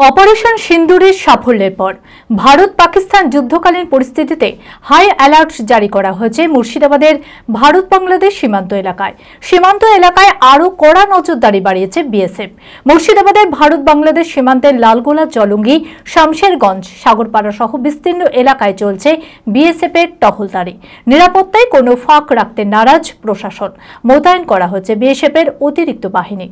Operation সিন্দুরের সাফল্যের পর ভারত পাকিস্তান যুদ্ধকালীন পরিস্থিতিতে হাই অ্যালার্ট জারি করা হয়েছে মুর্শিদাবাদের ভারত বাংলাদেশ সীমান্ত এলাকায় আরও কড়া নজরদারি বাড়িয়েছে বিএসএফ। মুর্শিদাবাদের ভারত বাংলাদেশ সীমান্তের লালগোলা, জলঙ্গি, শামশেরগঞ্জ, সাগরপাড়া সহ বিস্তীর্ণ এলাকায় চলছে বিএসএফ এর টহলদারি। নিরাপত্তায় কোনো ফাঁক রাখতে নারাজ প্রশাসন, মোতায়েন করা হয়েছে বিএসএফ এর অতিরিক্ত বাহিনী।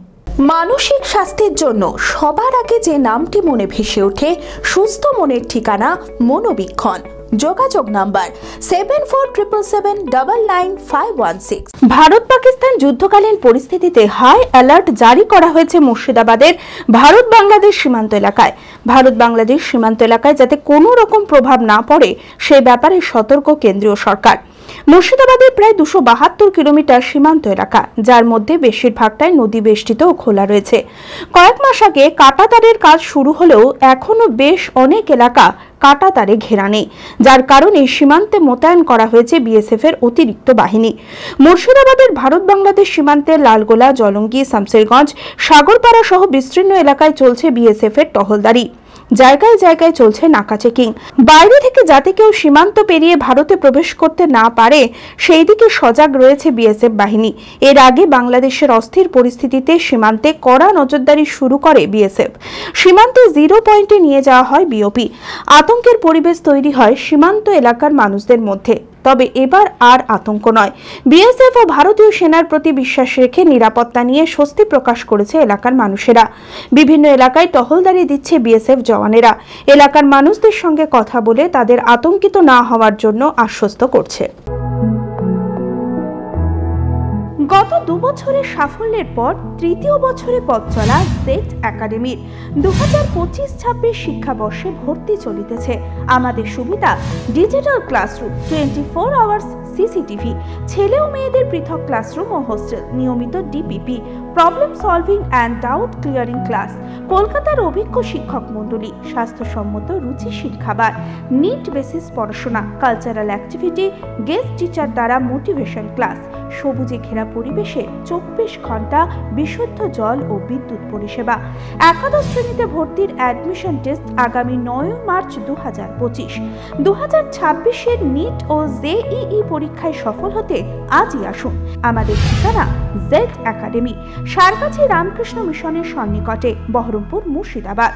মানসিক স্বাস্থ্যের জন্য সবার আগে যে নামটি মনে ভেসে ওঠে, সুস্থ মনের ঠিকানা মনোবীক্ষণ। যোগাযোগ নাম্বার 7477799516। ভারত পাকিস্তান যুদ্ধকালীন পরিস্থিতিতে হাই অ্যালার্ট জারি করা হয়েছে মুর্শিদাবাদের ভারত বাংলাদেশ সীমান্ত এলাকায়। ভারত বাংলাদেশ সীমান্ত এলাকায় যাতে কোনো রকম প্রভাব না পড়ে সে ব্যাপারে সতর্ক কেন্দ্রীয় সরকার। মুর্শিদাবাদের প্রায় 272 কিলোমিটার সীমান্ত এলাকা, যার মধ্যে বেশিরভাগটাই নদী বেষ্টিত ও খোলা রয়েছে। কয়েক মাস আগে কাঁটাতারের কাজ শুরু হলেও এখনো বেশ অনেক এলাকা কাঁটাতারে ঘেরা নেই, যার কারণে সীমান্তে মোতায়েন করা হয়েছে বিএসএফ এর অতিরিক্ত বাহিনী। মুর্শিদাবাদের ভারত বাংলাদেশ সীমান্তের লালগোলা, জলঙ্গি, শামশেরগঞ্জ, সাগরপাড়া সহ বিস্তীর্ণ এলাকায় চলছে বিএসএফ এর টহলদারি। জায়গায় জায়গায় চলছে নাকা চেকিং। বাইরে থেকে যাতে কেউ সীমান্ত পেরিয়ে ভারতে প্রবেশ করতে না পারে সেই দিকে সজাগ রয়েছে বিএসএফ বাহিনী। এর আগে বাংলাদেশের অস্থির পরিস্থিতিতে সীমান্তে কড়া নজরদারি শুরু করে বিএসএফ। সীমান্তে 0 পয়েন্টে নিয়ে যাওয়া হয় বিওপি। আতঙ্কের পরিবেশ তৈরি হয় সীমান্ত এলাকার মানুষদের মধ্যে। তবে এবার আর আতঙ্ক নয়। বিএসএফ ও ভারতীয় সেনার প্রতি বিশ্বাস রেখে নিরাপত্তা নিয়ে স্বস্তি প্রকাশ করেছে এলাকার মানুষেরা। বিভিন্ন এলাকায় টহলদারি দিচ্ছে বিএসএফ জওয়ানেরা। এলাকার মানুষদের সঙ্গে কথা বলে তাদের আতঙ্কিত না হওয়ার জন্য আশ্বস্ত করছে। গত 2 বছরের সাফল্যের পর তৃতীয় বছরে পথ চলা জেড একাডেমির 2025-26 শিক্ষাবর্ষে ভর্তি চলিতেছে। আমাদের সুবিধা ডিজিটাল ক্লাসরুম, 24 আওয়ার্স সিসিটিভি, ছেলে ও মেয়েদের পৃথক ক্লাসরুম ও হোস্টেল, নিয়মিত DPP, problem solving and doubt clearing class, কলকাতার অভিজ্ঞ শিক্ষক মণ্ডলী, স্বাস্থ্যসম্মত রুচিশীল খাবার, নিট বেসিস পড়াশোনা, কালচারাল অ্যাক্টিভিটি, গেস্ট টিচার দ্বারা মোটিভেশন ক্লাস, সবুজে ঘেরা পরিবেশে 24 ঘন্টা বিশুদ্ধ জল ও বিদ্যুৎ পরিষেবা। একাদশ শ্রেণীতে ভর্তির অ্যাডমিশন টেস্ট আগামী 9 মার্চ 2025। 2026-এর নিট ও জেইই পরীক্ষায় সফল হতে আজই আসুন। আমাদের ঠিকানা জেড একাডেমি, সারগাছি রামকৃষ্ণ মিশনের সন্নিকটে, বহরমপুর, মুর্শিদাবাদ।